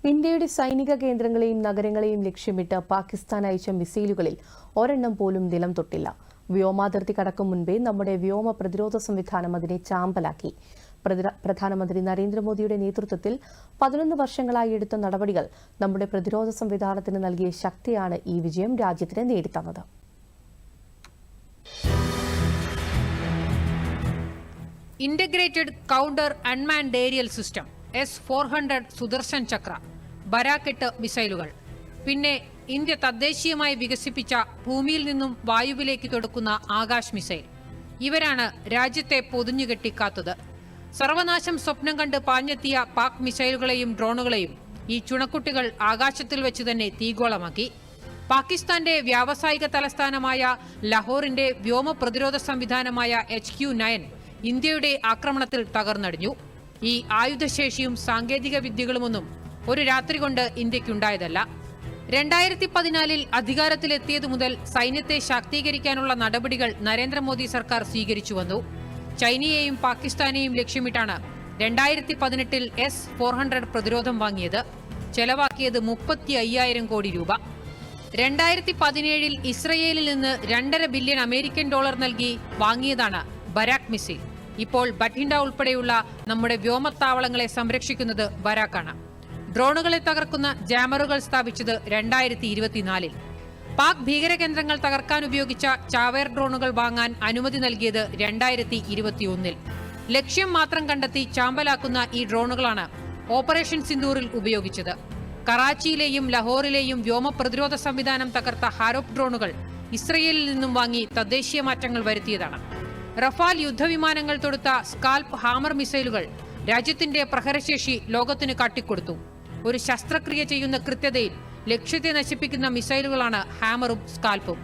ഇന്ത്യയുടെ സൈനിക കേന്ദ്രങ്ങളെയും നഗരങ്ങളെയും ലക്ഷ്യമിട്ട് പാകിസ്ഥാൻ അയച്ച മിസൈലുകളിൽ ഒരെണ്ണം പോലും നിലം തൊട്ടില്ല. വ്യോമാതിർത്തി കടക്കും മുൻപേ നമ്മുടെ വ്യോമ പ്രതിരോധ സംവിധാനം അതിനെ ചാമ്പലാക്കി. പ്രധാനമന്ത്രി നരേന്ദ്രമോദിയുടെ നേതൃത്വത്തിൽ 11 വർഷങ്ങളായി എടുത്ത നടപടികൾ നമ്മുടെ പ്രതിരോധ സംവിധാനത്തിന് നൽകിയ ശക്തിയാണ് ഈ വിജയം രാജ്യത്തിന് നേടിത്തന്നത്. Integrated counter unmanned aerial system S-400 Sudarshan Chakra, Barak മിസൈലുകൾ, പിന്നെ ഇന്ത്യ തദ്ദേശീയമായി വികസിപ്പിച്ച ഭൂമിയിൽ നിന്നും വായുവിലേക്ക് തൊടുക്കുന്ന ആകാശ് മിസൈൽ. ഇവരാണ് രാജ്യത്തെ പൊതിഞ്ഞുകെട്ടിക്കാത്തത്. സർവനാശം സ്വപ്നം കണ്ട് പാഞ്ഞെത്തിയ പാക് മിസൈലുകളെയും ഡ്രോണുകളെയും ഈ ചുണക്കുട്ടികൾ ആകാശത്തിൽ വെച്ച് തന്നെ തീഗോളമാക്കി. പാകിസ്ഥാന്റെ വ്യാവസായിക തലസ്ഥാനമായ ലാഹോറിന്റെ വ്യോമ പ്രതിരോധ സംവിധാനമായ HQ-9 ഇന്ത്യയുടെ ആക്രമണത്തിൽ തകർന്നടിഞ്ഞു. ഈ ആയുധശേഷിയും സാങ്കേതിക വിദ്യകളുമൊന്നും ഒരു രാത്രി കൊണ്ട് ഇന്ത്യക്കുണ്ടായതല്ല. 2014 അധികാരത്തിലെത്തിയതു മുതൽ സൈന്യത്തെ ശാക്തീകരിക്കാനുള്ള നടപടികൾ നരേന്ദ്രമോദി സർക്കാർ സ്വീകരിച്ചു വന്നു. ചൈനയെയും പാകിസ്ഥാനെയും ലക്ഷ്യമിട്ടാണ് 2018 S-400 പ്രതിരോധം വാങ്ങിയത്. ചെലവാക്കിയത് 35,000 കോടി രൂപ. 2017 ഇസ്രയേലിൽ നിന്ന് $2.5 ബില്യൺ അമേരിക്കൻ ഡോളർ നൽകി വാങ്ങിയതാണ് ബരാക്ക് മിസൈൽ. ഇപ്പോൾ ബഠിൻഡ ഉൾപ്പെടെയുള്ള നമ്മുടെ വ്യോമത്താവളങ്ങളെ സംരക്ഷിക്കുന്നത് ബരാക്കാണ്. ഡ്രോണുകളെ തകർക്കുന്ന ജാമറുകൾ സ്ഥാപിച്ചത് 2024. പാക് ഭീകരകേന്ദ്രങ്ങൾ തകർക്കാൻ ഉപയോഗിച്ച ചാവേർ ഡ്രോണുകൾ വാങ്ങാൻ അനുമതി നൽകിയത് 2021. ലക്ഷ്യം മാത്രം കണ്ടെത്തി ചാമ്പലാക്കുന്ന ഈ ഡ്രോണുകളാണ് ഓപ്പറേഷൻ സിന്ദൂറിൽ ഉപയോഗിച്ചത്. കറാച്ചിയിലെയും ലാഹോറിലെയും വ്യോമ പ്രതിരോധ സംവിധാനം തകർത്ത ഹാരോപ്പ് ഡ്രോണുകൾ ഇസ്രയേലിൽ നിന്നും വാങ്ങി തദ്ദേശീയ മാറ്റങ്ങൾ വരുത്തിയതാണ്. റഫാൽ യുദ്ധവിമാനങ്ങൾ തൊടുത്ത സ്കാൽപ് ഹാമർ മിസൈലുകൾ രാജ്യത്തിന്റെ പ്രഹരശേഷി ലോകത്തിന് കാട്ടിക്കൊടുത്തു. ഒരു ശസ്ത്രക്രിയ ചെയ്യുന്ന കൃത്യതയിൽ ലക്ഷ്യത്തെ നശിപ്പിക്കുന്ന മിസൈലുകളാണ് ഹാമറും സ്കാൽപ്പും.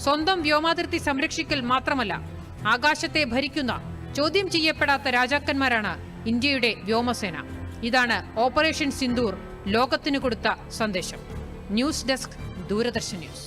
സ്വന്തം വ്യോമാതിർത്തി സംരക്ഷിക്കൽ മാത്രമല്ല, ആകാശത്തെ ഭരിക്കുന്ന, ചോദ്യം ചെയ്യപ്പെടാത്ത രാജാക്കന്മാരാണ് ഇന്ത്യയുടെ വ്യോമസേന. ഇതാണ് ഓപ്പറേഷൻ സിന്ദൂർ ലോകത്തിന് കൊടുത്ത സന്ദേശം. News desk, Doordarshan news.